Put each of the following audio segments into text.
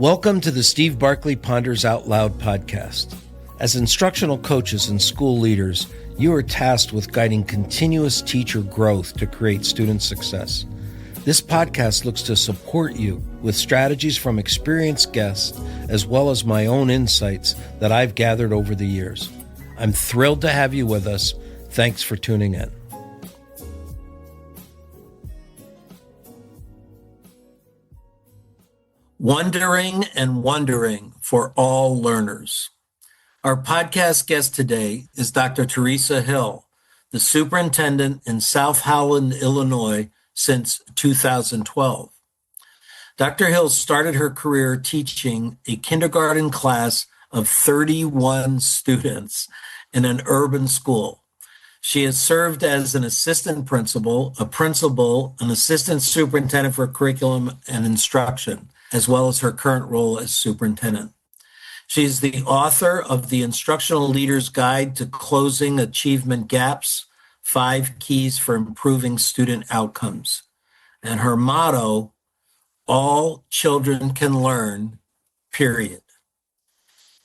Welcome to the Steve Barkley Ponders Out Loud podcast. As instructional coaches and school leaders, you are tasked with guiding continuous teacher growth to create student success. This podcast looks to support you with strategies from experienced guests, as well as my own insights that I've gathered over the years. I'm thrilled to have you with us. Thanks for tuning in. Wondering and Wondering for All Learners. Our podcast guest today is Dr. Teresa Hill, the superintendent in South Holland, Illinois, since 2012. Dr. Hill started her career teaching a kindergarten class of 31 students in an urban school. She has served as an assistant principal, an assistant superintendent for curriculum and instruction, as well as her current role as superintendent. She is the author of the Instructional Leaders Guide to Closing Achievement Gaps, 5 Keys for Improving Student Outcomes. And her motto, all children can learn, period.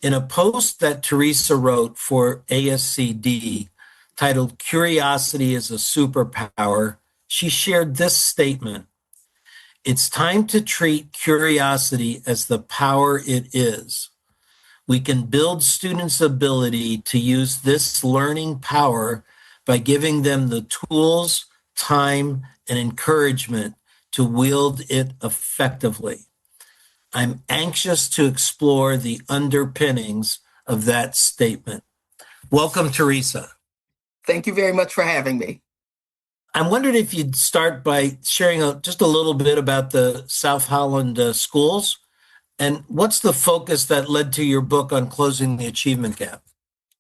In a post that Teresa wrote for ASCD titled Curiosity is a Superpower, she shared this statement: "It's time to treat curiosity as the power it is. We can build students' ability to use this learning power by giving them the tools, time, and encouragement to wield it effectively." I'm anxious to explore the underpinnings of that statement. Welcome, Teresa. Thank you very much for having me. I'm wondering if you'd start by sharing just a little bit about the South Holland Schools, and what's the focus that led to your book on closing the achievement gap?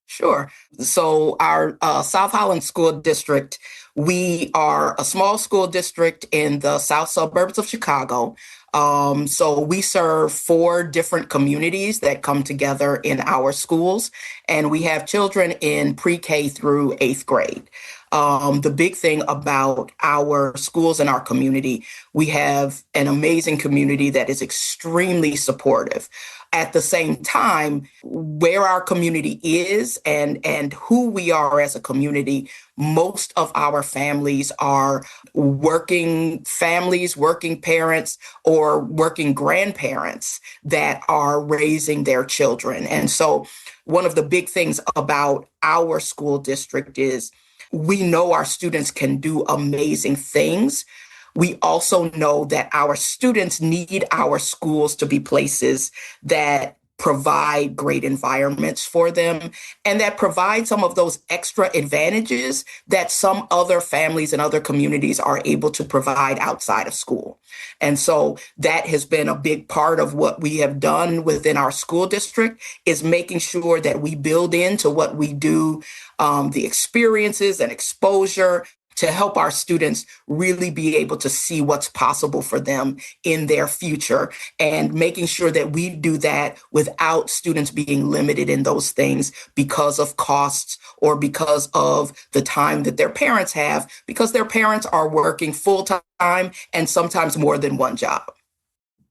Sure. So our South Holland School District, we are a small school district in the south suburbs of Chicago. So we serve 4 different communities that come together in our schools, and we have children in pre-K through 8th grade. The big thing about our schools and our community, we have an amazing community that is extremely supportive. At the same time, where our community is and who we are as a community, most of our families are working families, working parents, or working grandparents that are raising their children. And so one of the big things about our school district is we know our students can do amazing things. We also know that our students need our schools to be places that provide great environments for them and that provide some of those extra advantages that some other families and other communities are able to provide outside of school. And so that has been a big part of what we have done within our school district, is making sure that we build into what we do the experiences and exposure to help our students really be able to see what's possible for them in their future, and making sure that we do that without students being limited in those things because of costs or because of the time that their parents have, because their parents are working full time and sometimes more than one job.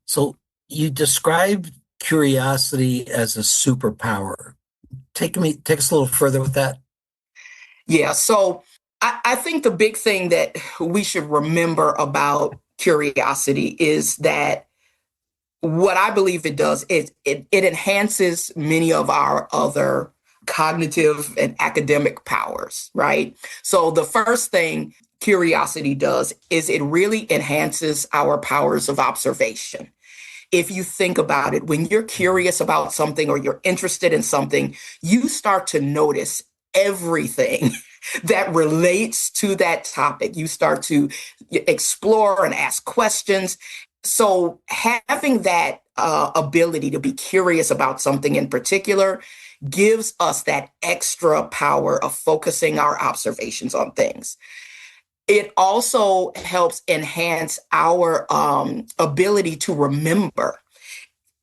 So you described curiosity as a superpower. Take us a little further with that. Yeah, so I think the big thing that we should remember about curiosity is that what I believe it does is it enhances many of our other cognitive and academic powers, right? So the first thing curiosity does is it really enhances our powers of observation. If you think about it, when you're curious about something or you're interested in something, you start to notice everything that relates to that topic. You start to explore and ask questions. So having that ability to be curious about something in particular gives us that extra power of focusing our observations on things. It also helps enhance our ability to remember.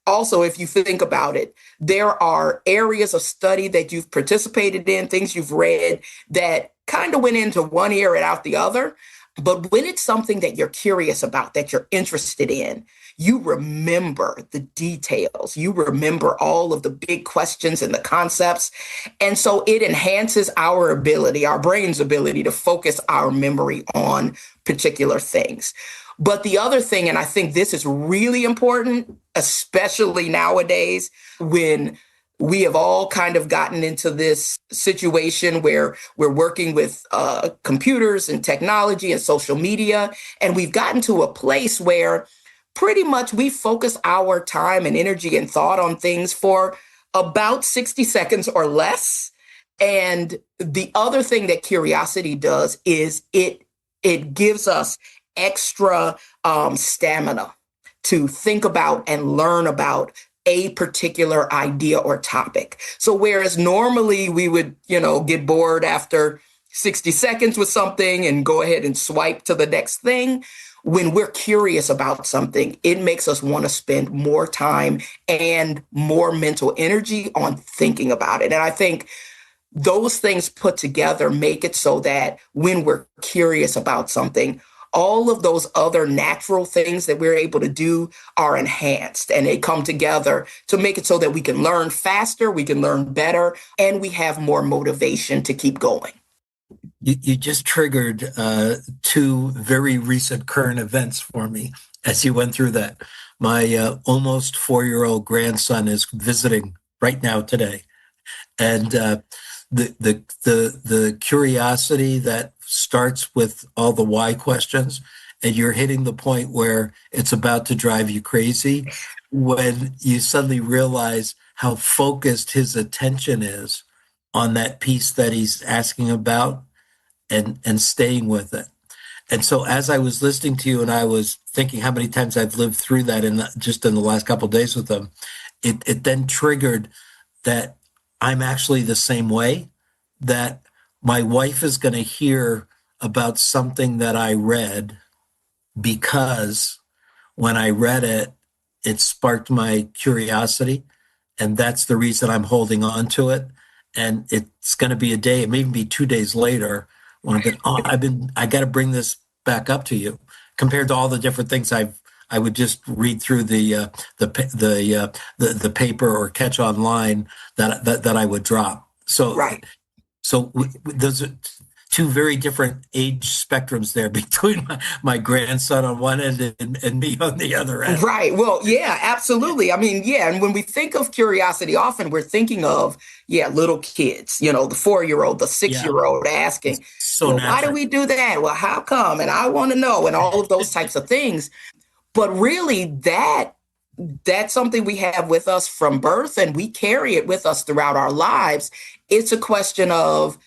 Also, if you think about it, there are areas of study that you've participated in, things you've read that kind of went into one ear and out the other. But when it's something that you're curious about, that you're interested in, you remember the details. You remember all of the big questions and the concepts. And so it enhances our ability, our brain's ability to focus our memory on particular things. But the other thing, and I think this is really important, especially nowadays when we have all kind of gotten into this situation where we're working with computers and technology and social media, and we've gotten to a place where pretty much we focus our time and energy and thought on things for about 60 seconds or less. And the other thing that curiosity does is it gives us extra stamina to think about and learn about a particular idea or topic. So whereas normally we would, get bored after 60 seconds with something and go ahead and swipe to the next thing, when we're curious about something, it makes us want to spend more time and more mental energy on thinking about it. And I think those things put together make it so that when we're curious about something, all of those other natural things that we're able to do are enhanced, and they come together to make it so that we can learn faster, we can learn better, and we have more motivation to keep going. You just triggered two very recent current events for me as you went through that. My almost 4-year-old grandson is visiting right now today, and the curiosity that starts with all the why questions, and you're hitting the point where it's about to drive you crazy when you suddenly realize how focused his attention is on that piece that he's asking about and staying with it. And so as I was listening to you and I was thinking how many times I've lived through that just in the last couple of days with them, it then triggered that I'm actually the same way, that my wife is going to hear about something that I read because when I read it, it sparked my curiosity. And that's the reason I'm holding on to it. And it's going to be a day, it may even be 2 days later when I got to bring this back up to you compared to all the different things I would just read through the paper or catch online that I would drop. So Right. So those are two very different age spectrums there between my grandson on one end and me on the other end. Right. Well, yeah, absolutely. I mean, yeah. And when we think of curiosity, often we're thinking of, little kids, the 4-year-old, the 6-year-old asking, So why do natural. we do that? Well, how come? And I want to know, and all of those types of things. But really, that's something we have with us from birth, and we carry it with us throughout our lives. It's a question of,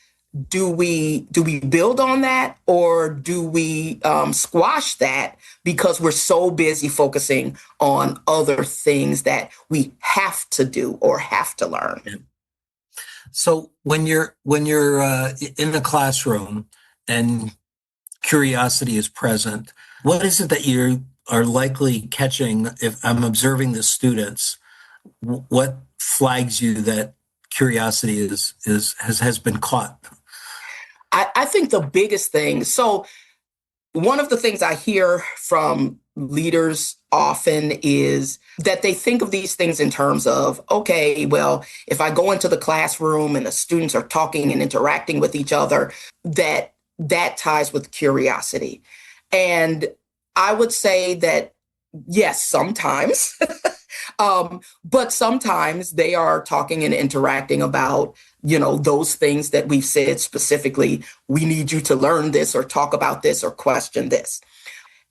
do we build on that, or do we squash that because we're so busy focusing on other things that we have to do or have to learn? So when you're in the classroom and curiosity is present, what is it that you are likely catching if I'm observing the students? What flags you that curiosity has been caught? I think the biggest thing, so one of the things I hear from leaders often is that they think of these things in terms of, okay, well, if I go into the classroom and the students are talking and interacting with each other, that ties with curiosity. And I would say that, yes, sometimes, but sometimes they are talking and interacting about, those things that we've said specifically, we need you to learn this or talk about this or question this.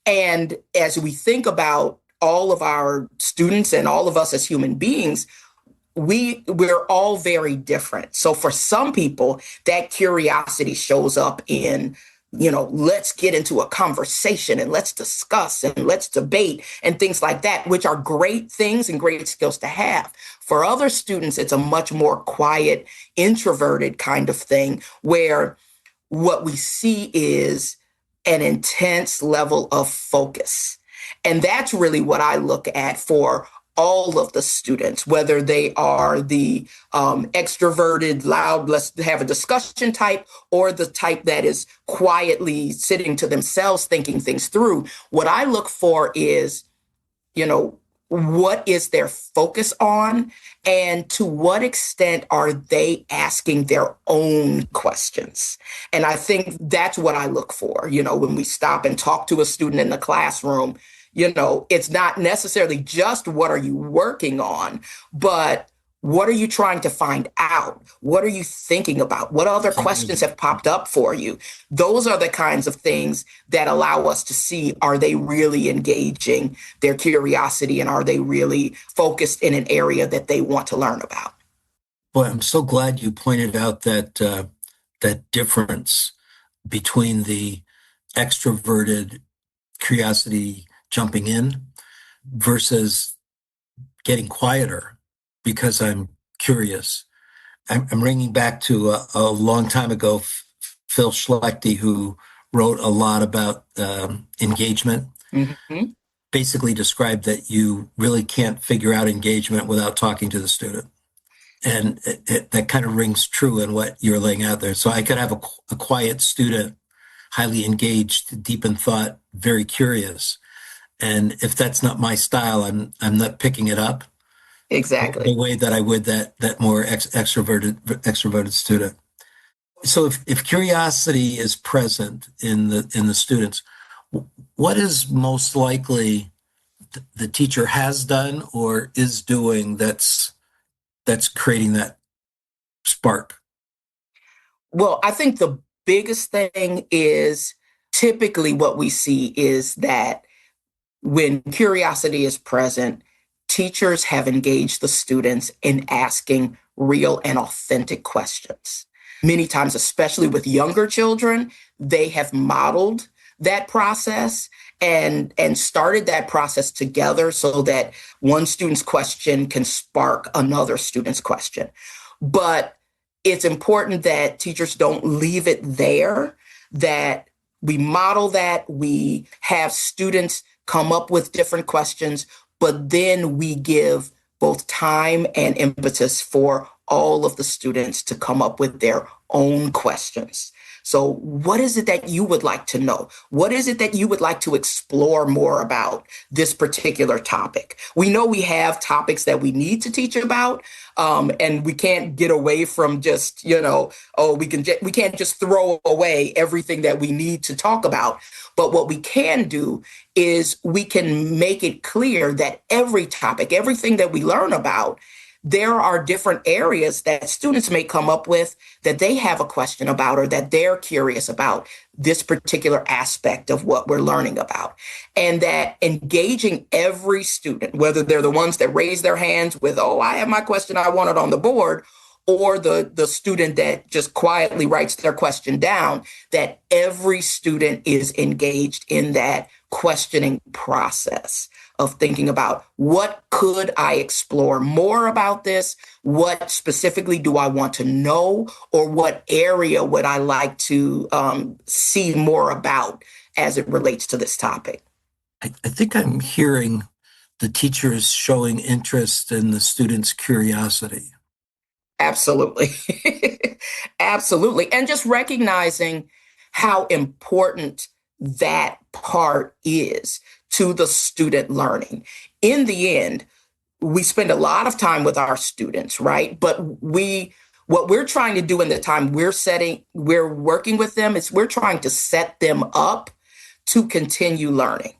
And as we think about all of our students and all of us as human beings, we're all very different. So for some people, that curiosity shows up in, let's get into a conversation and let's discuss and let's debate and things like that, which are great things and great skills to have. For other students, it's a much more quiet, introverted kind of thing where what we see is an intense level of focus. And that's really what I look at for all of the students, whether they are the extroverted, loud, let's have a discussion type, or the type that is quietly sitting to themselves, thinking things through. What I look for is you know, what is their focus on, and to what extent are they asking their own questions? And I think that's what I look for, when we stop and talk to a student in the classroom. It's not necessarily just what are you working on, but what are you trying to find out? What are you thinking about? What other questions have popped up for you? Those are the kinds of things that allow us to see, are they really engaging their curiosity, and are they really focused in an area that they want to learn about? Boy, I'm so glad you pointed out that difference between the extroverted curiosity jumping in versus getting quieter because I'm curious. I'm bringing back to a long time ago, Phil Schlechte, who wrote a lot about engagement, Mm-hmm. basically described that you really can't figure out engagement without talking to the student. And that kind of rings true in what you're laying out there. So I could have a quiet student, highly engaged, deep in thought, very curious. And if that's not my style, I'm not picking it up the Exactly. way that I would that more extroverted student. So if curiosity is present in the students, what is most likely the teacher has done or is doing that's creating that spark? Well, I think the biggest thing is, typically what we see is that when curiosity is present, teachers have engaged the students in asking real and authentic questions. Many times, especially with younger children, they have modeled that process and started that process together so that one student's question can spark another student's question. But it's important that teachers don't leave it there, that we model that, we have students come up with different questions, but then we give both time and impetus for all of the students to come up with their own questions. So, what is it that you would like to know? What is it that you would like to explore more about this particular topic? We know we have topics that we need to teach about, and we can't get away from just, we can't just throw away everything that we need to talk about. But what we can do is we can make it clear that every topic, everything that we learn about, there are different areas that students may come up with that they have a question about, or that they're curious about this particular aspect of what we're learning about. And that engaging every student, whether they're the ones that raise their hands with, oh, I have my question, I want it on the board, or the student that just quietly writes their question down, that every student is engaged in that questioning process of thinking about, what could I explore more about this? What specifically do I want to know? Or what area would I like to see more about as it relates to this topic? I think I'm hearing the teachers showing interest in the students' curiosity. Absolutely. Absolutely. And just recognizing how important that part is to the student learning. In the end, we spend a lot of time with our students, right? But what we're trying to do in the time we're working with them, is we're trying to set them up to continue learning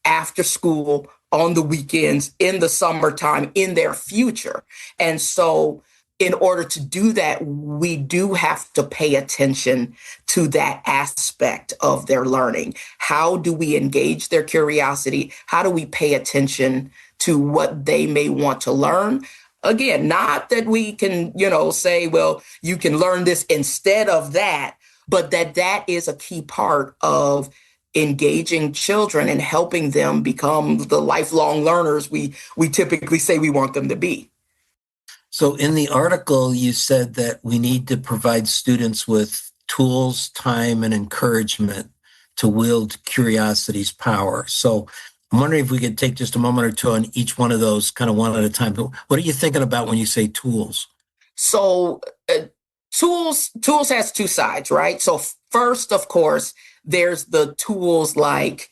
after school, on the weekends, in the summertime, in their future. And so, in order to do that, we do have to pay attention to that aspect of their learning. How do we engage their curiosity? How do we pay attention to what they may want to learn? Again, not that we can, say, well, you can learn this instead of that, but that is a key part of engaging children and helping them become the lifelong learners we typically say we want them to be. So in the article, you said that we need to provide students with tools, time, and encouragement to wield curiosity's power. So I'm wondering if we could take just a moment or two on each one of those, kind of one at a time. What are you thinking about when you say tools? So tools has two sides, right? So first, of course, there's the tools like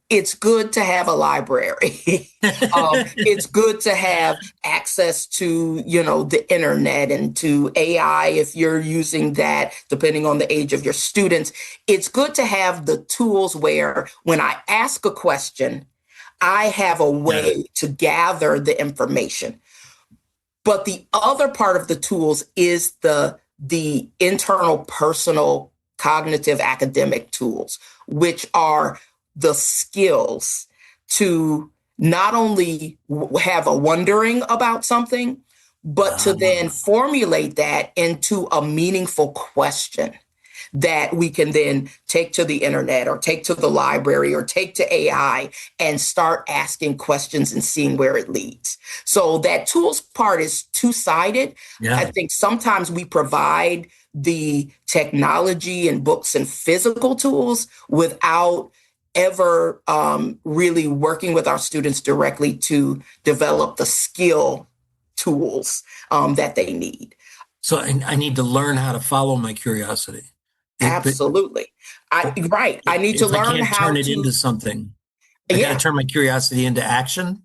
It's good to have a library. It's good to have access to, the internet and to AI if you're using that, depending on the age of your students. It's good to have the tools where when I ask a question, I have a Yeah. way to gather the information. But the other part of the tools is the internal personal cognitive academic tools, which are the skills to not only have a wondering about something, but to then Ah, formulate that into a meaningful question that we can then take to the internet or take to the library or take to AI and start asking questions and seeing where it leads. So that tools part is two-sided. I yeah. think sometimes we provide the technology and books and physical tools without ever really working with our students directly to develop the skill tools that they need. So I need to learn how to follow my curiosity. But Absolutely. Right. I need to if I learn can't turn how it into to, something, I got to yeah, turn my curiosity into action.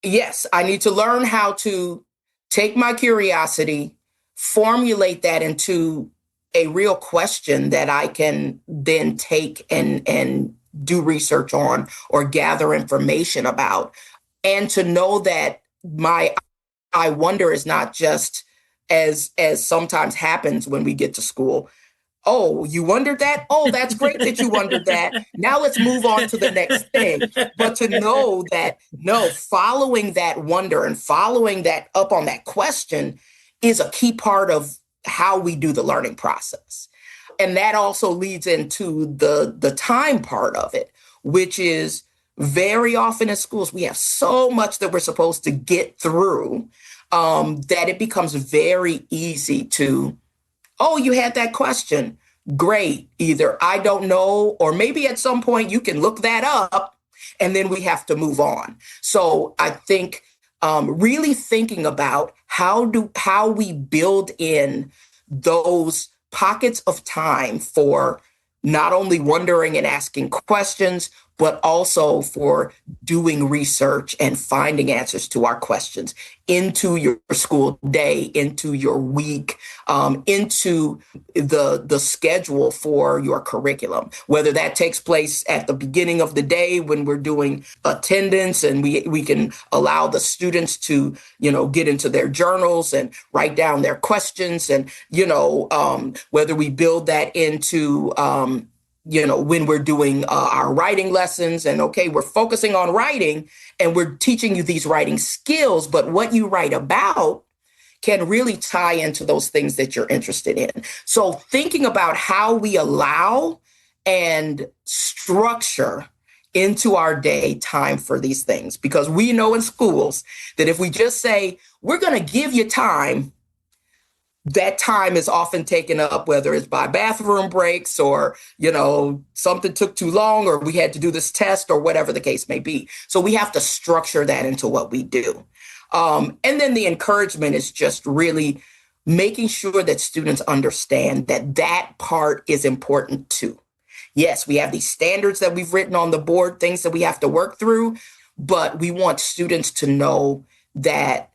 yes, I need to learn how to take my curiosity, formulate that into a real question that I can then take and do research on or gather information about. And to know that my I wonder is not just as sometimes happens when we get to school. Oh, you wondered that? Oh, that's great that you wondered that. Now let's move on to the next thing. But to know that, no, following that wonder and following that up on that question is a key part of how we do the learning process. And that also leads into the time part of it, which is very often in schools, we have so much that we're supposed to get through that it becomes very easy to, oh, you had that question. Great. Either I don't know, or maybe at some point you can look that up and then we have to move on. So I think really thinking about how we build in those pockets of time for not only wondering and asking questions, but also for doing research and finding answers to our questions into your school day, into your week, into the schedule for your curriculum. Whether that takes place at the beginning of the day when we're doing attendance and we can allow the students to, get into their journals and write down their questions and, whether we build that into, when we're doing our writing lessons and okay, we're focusing on writing and we're teaching you these writing skills, but what you write about can really tie into those things that you're interested in. So thinking about how we allow and structure into our day time for these things, because we know in schools that if we just say, we're going to give you time, that time is often taken up, whether it's by bathroom breaks or, something took too long or we had to do this test or whatever the case may be. So we have to structure that into what we do. And then the encouragement is just really making sure that students understand that that part is important too. Yes, we have these standards that we've written on the board, things that we have to work through, but we want students to know that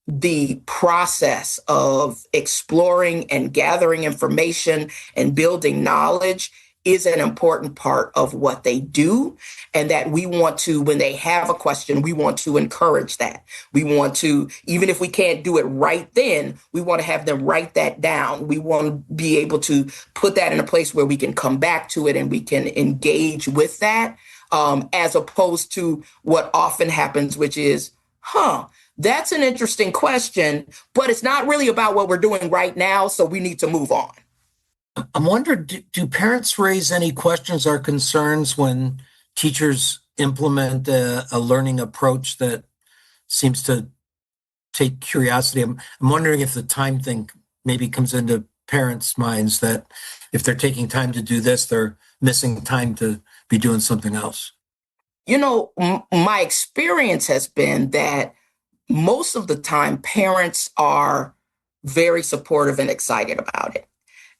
the process of exploring and gathering information and building knowledge is an important part of what they do. And that we want to, when they have a question, we want to encourage that. We want to, even if we can't do it right then, we want to have them write that down. We want to be able to put that in a place where we can come back to it and we can engage with that, as opposed to what often happens, which is, that's an interesting question, but it's not really about what we're doing right now, so we need to move on. I'm wondering, do parents raise any questions or concerns when teachers implement a learning approach that seems to take curiosity? I'm wondering if the time thing maybe comes into parents' minds that if they're taking time to do this, they're missing time to be doing something else. My experience has been that most of the time parents are very supportive and excited about it.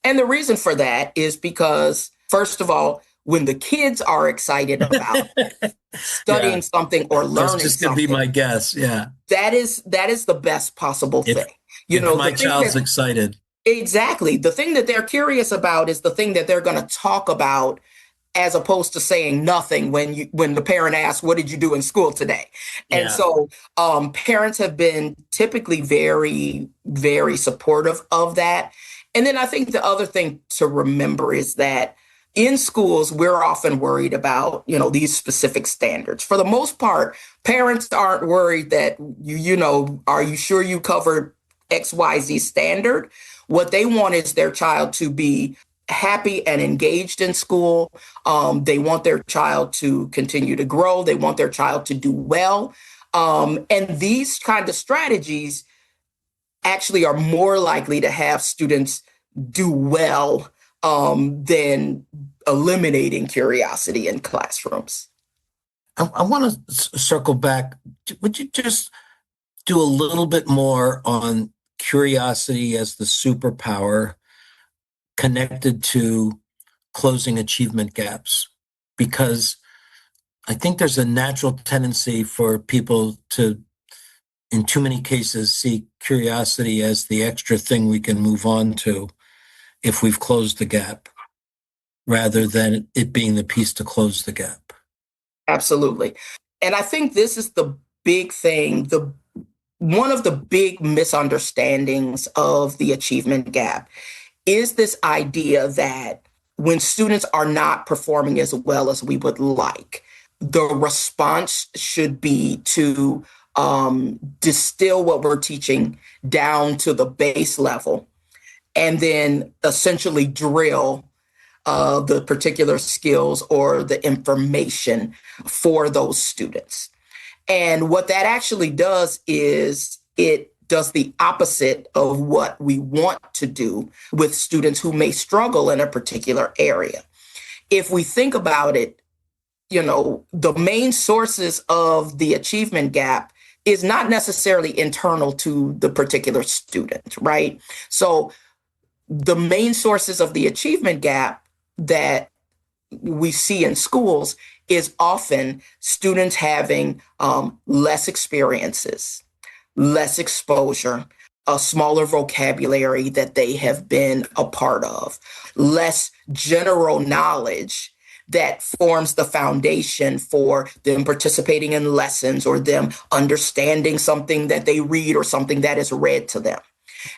And the reason for that is because, first of all, when the kids are excited about Yeah, studying something or that was learning just going to be something, my guess. Yeah. that is the best possible If thing. if The my thing child's that excited. exactly the thing that they're curious about is the thing that they're going to talk about, as opposed to saying nothing when the parent asks, what did you do in school today? And Yeah. so parents have been typically very, very supportive of that. And then I think the other thing to remember is that in schools, we're often worried about, these specific standards. For the most part, parents aren't worried that are you sure you covered XYZ standard? What they want is their child to be happy and engaged in school. They want their child to continue to grow. They want their child to do well. And these kind of strategies actually are more likely to have students do well than eliminating curiosity in classrooms. I want to circle back. Would you just do a little bit more on curiosity as the superpower connected to closing achievement gaps? Because I think there's a natural tendency for people to, in too many cases, see curiosity as the extra thing we can move on to if we've closed the gap, rather than it being the piece to close the gap. Absolutely. And I think this is the big thing, the one of the big misunderstandings of the achievement gap is this idea that when students are not performing as well as we would like, the response should be to distill what we're teaching down to the base level and then essentially drill the particular skills or the information for those students. And what that actually does is it does the opposite of what we want to do with students who may struggle in a particular area. If we think about it, the main sources of the achievement gap is not necessarily internal to the particular student, right? So the main sources of the achievement gap that we see in schools is often students having less experiences, less exposure, a smaller vocabulary that they have been a part of, less general knowledge that forms the foundation for them participating in lessons or them understanding something that they read or something that is read to them.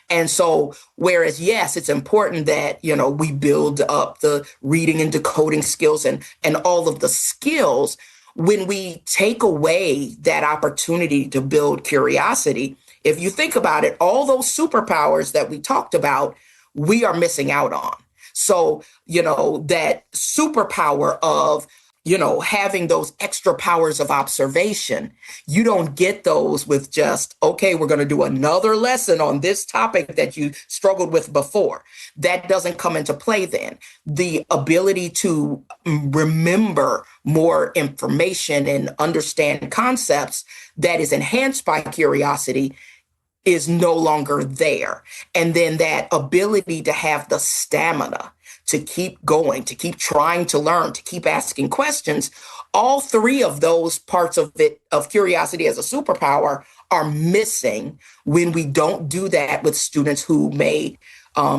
And so, whereas, yes, it's important that, we build up the reading and decoding skills and all of the skills, when we take away that opportunity to build curiosity, if you think about it, all those superpowers that we talked about, we are missing out on. So, that superpower of having those extra powers of observation, you don't get those with just, okay, we're going to do another lesson on this topic that you struggled with before. That doesn't come into play then. The ability to remember more information and understand concepts that is enhanced by curiosity is no longer there. And then that ability to have the stamina to keep going, to keep trying to learn, to keep asking questions, all three of those parts of it, of curiosity as a superpower, are missing when we don't do that with students who may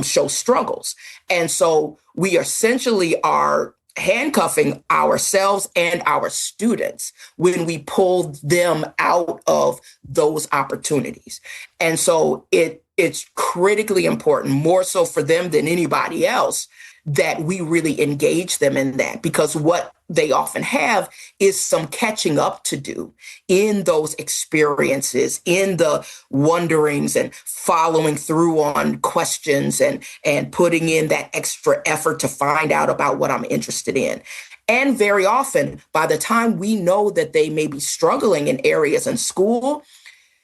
show struggles. And so we essentially are handcuffing ourselves and our students when we pull them out of those opportunities. And so it's critically important, more so for them than anybody else, that we really engage them in that, because what they often have is some catching up to do in those experiences, in the wonderings and following through on questions and putting in that extra effort to find out about what I'm interested in. And very often, by the time we know that they may be struggling in areas in school,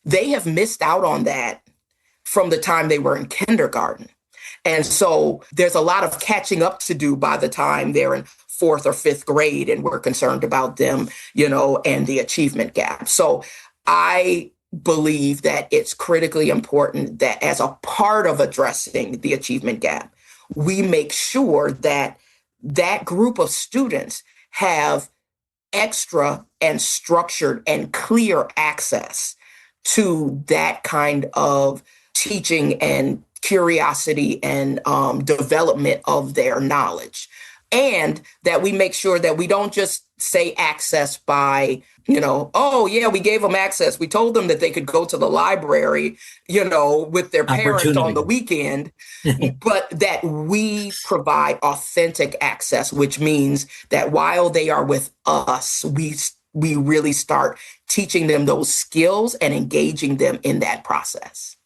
they have missed out on that from the time they were in kindergarten. And so there's a lot of catching up to do by the time they're in fourth or fifth grade and we're concerned about them, and the achievement gap. So I believe that it's critically important that as a part of addressing the achievement gap, we make sure that that group of students have extra and structured and clear access to that kind of teaching and curiosity and development of their knowledge. And that we make sure that we don't just say access by, oh, yeah, we gave them access. We told them that they could go to the library, with their parents on the Opportunity. weekend, but that we provide authentic access, which means that while they are with us, we really start teaching them those skills and engaging them in that process.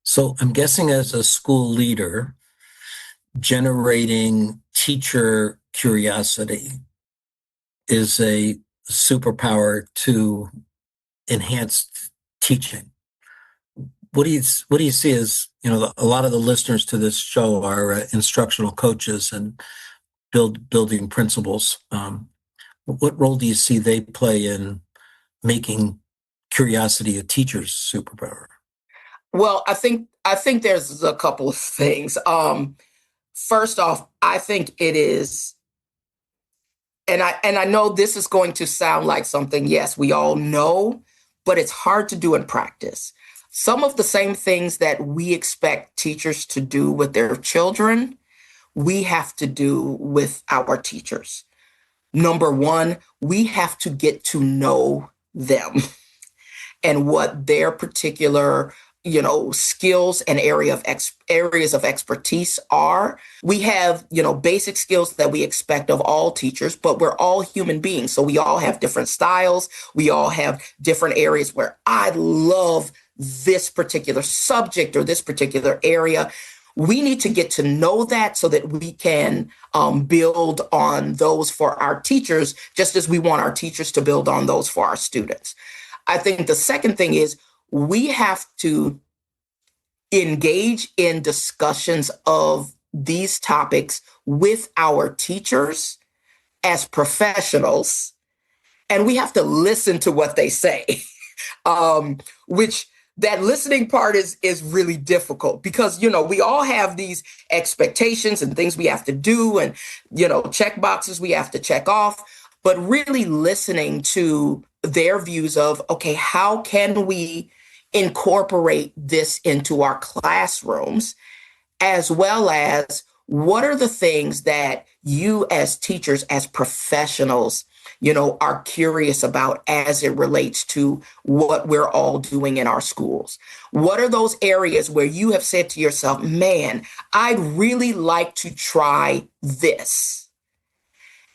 So I'm guessing as a school leader, generating teacher curiosity is a superpower to enhance teaching. What do you see as, a lot of the listeners to this show are instructional coaches and building principals. What role do you see they play in making curiosity a teacher's superpower? Well, I think there's a couple of things. First off, I think it is, and I know this is going to sound like something, yes, we all know, but it's hard to do in practice. Some of the same things that we expect teachers to do with their children, we have to do with our teachers. Number one, we have to get to know them and what their particular skills and areas of expertise are. We have, basic skills that we expect of all teachers, but we're all human beings. So we all have different styles. We all have different areas where I love this particular subject or this particular area. We need to get to know that so that we can build on those for our teachers, just as we want our teachers to build on those for our students. I think the second thing is we have to engage in discussions of these topics with our teachers as professionals, and we have to listen to what they say, which that listening part is really difficult because, we all have these expectations and things we have to do and, check boxes we have to check off, but really listening to their views of, okay, how can we incorporate this into our classrooms, as well as what are the things that you as teachers, as professionals, are curious about as it relates to what we're all doing in our schools? What are those areas where you have said to yourself, man, I'd really like to try this?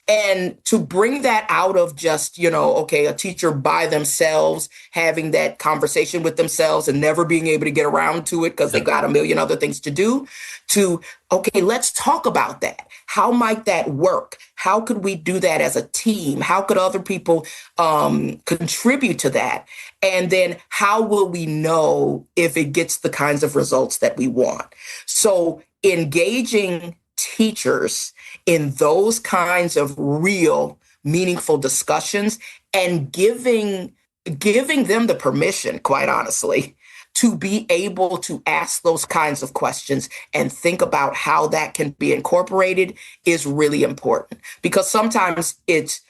And to bring that out of just, okay, a teacher by themselves, having that conversation with themselves and never being able to get around to it because they got a million other things to do, to, okay, let's talk about that. How might that work? How could we do that as a team? How could other people contribute to that? And then how will we know if it gets the kinds of results that we want? So engaging teachers in those kinds of real, meaningful discussions and giving them the permission, quite honestly, to be able to ask those kinds of questions and think about how that can be incorporated is really important. Because sometimes it's,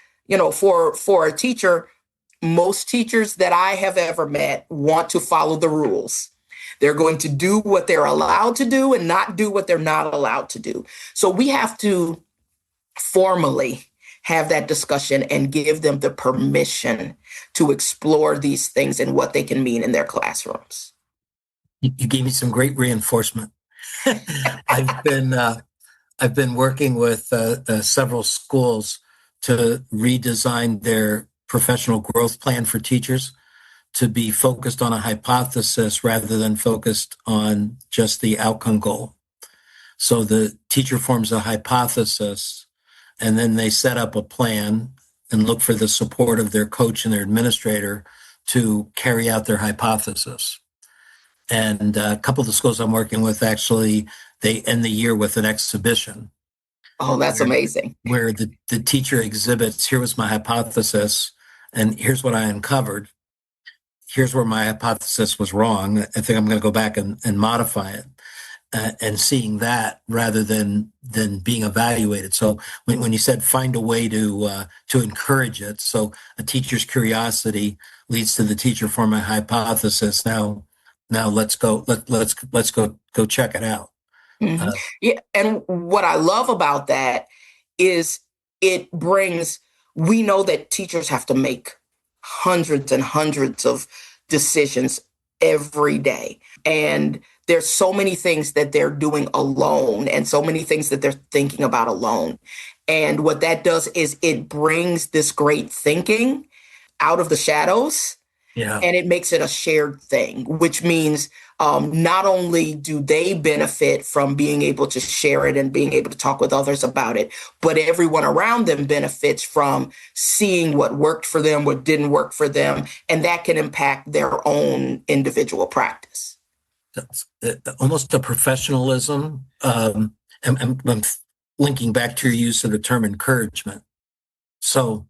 for a teacher, most teachers that I have ever met want to follow the rules. They're going to do what they're allowed to do and not do what they're not allowed to do. So we have to formally have that discussion and give them the permission to explore these things and what they can mean in their classrooms. You gave me some great reinforcement. I've been working with several schools to redesign their professional growth plan for teachers to be focused on a hypothesis rather than focused on just the outcome goal. So the teacher forms a hypothesis, and then they set up a plan and look for the support of their coach and their administrator to carry out their hypothesis. And a couple of the schools I'm working with, actually, they end the year with an exhibition. Oh, that's amazing. Where the teacher exhibits, here was my hypothesis, and here's what I uncovered. Here's where my hypothesis was wrong. I think I'm going to go back and modify it. and seeing that rather than being evaluated. So when you said find a way to encourage it, so a teacher's curiosity leads to the teacher forming a hypothesis. Now let's go check it out. Mhm. Yeah, and what I love about that is it brings, we know that teachers have to make hundreds and hundreds of decisions every day. And there's so many things that they're doing alone and so many things that they're thinking about alone. And what that does is it brings this great thinking out of the shadows, Yeah. and it makes it a shared thing, which means not only do they benefit from being able to share it and being able to talk with others about it, but everyone around them benefits from seeing what worked for them, what didn't work for them, and that can impact their own individual practice. That's almost a professionalism. I'm linking back to your use of the term encouragement. So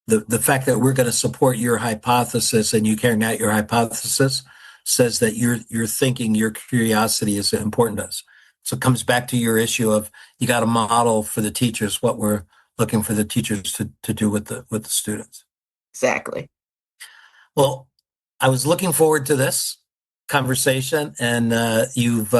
the fact that we're going to support your hypothesis and you carrying out your hypothesis says that your thinking, your curiosity is important to us. So it comes back to your issue of you got to model for the teachers what we're looking for the teachers to do with the students. Exactly. Well, I was looking forward to this conversation, and you've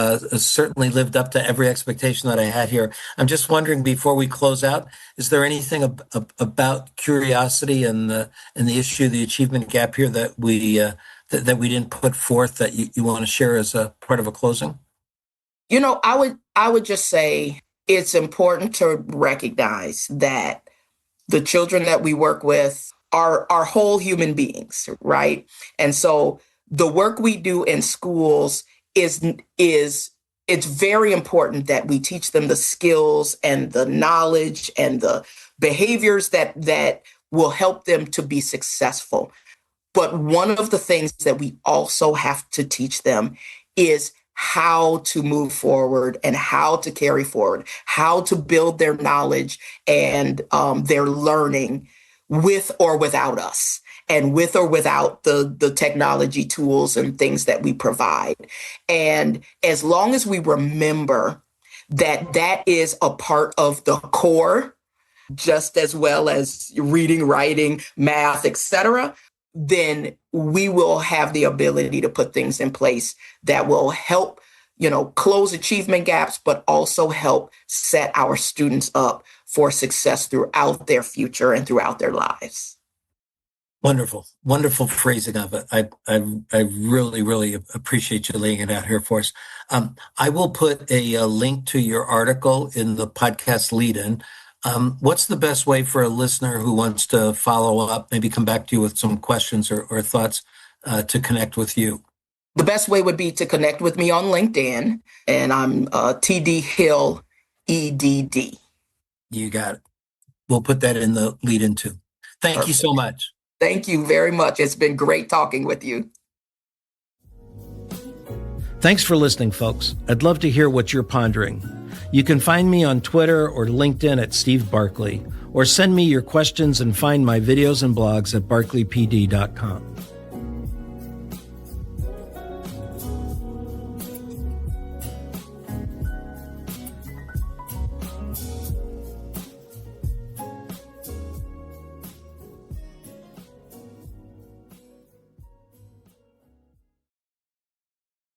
certainly lived up to every expectation that I had here. I'm just wondering, before we close out, is there anything about curiosity and the issue, the achievement gap here that we didn't put forth that you want to share as a part of a closing? I would just say it's important to recognize that the children that we work with are whole human beings, right? And so the work we do in schools is it's very important that we teach them the skills and the knowledge and the behaviors that will help them to be successful. But one of the things that we also have to teach them is how to move forward and how to carry forward, how to build their knowledge and their learning with or without us, and with or without the technology tools and things that we provide. And as long as we remember that that is a part of the core, just as well as reading, writing, math, etc., then we will have the ability to put things in place that will help, close achievement gaps, but also help set our students up for success throughout their future and throughout their lives. Wonderful, wonderful phrasing of it. I really, really appreciate you laying it out here for us. I will put a link to your article in the podcast lead-in. What's the best way for a listener who wants to follow up, maybe come back to you with some questions or thoughts to connect with you? The best way would be to connect with me on LinkedIn, and I'm TD Hill, EDD. You got it. We'll put that in the lead-in too. Thank Perfect. you so much. Thank you very much. It's been great talking with you. Thanks for listening, folks. I'd love to hear what you're pondering. You can find me on Twitter or LinkedIn at Steve Barkley, or send me your questions and find my videos and blogs at barkleypd.com.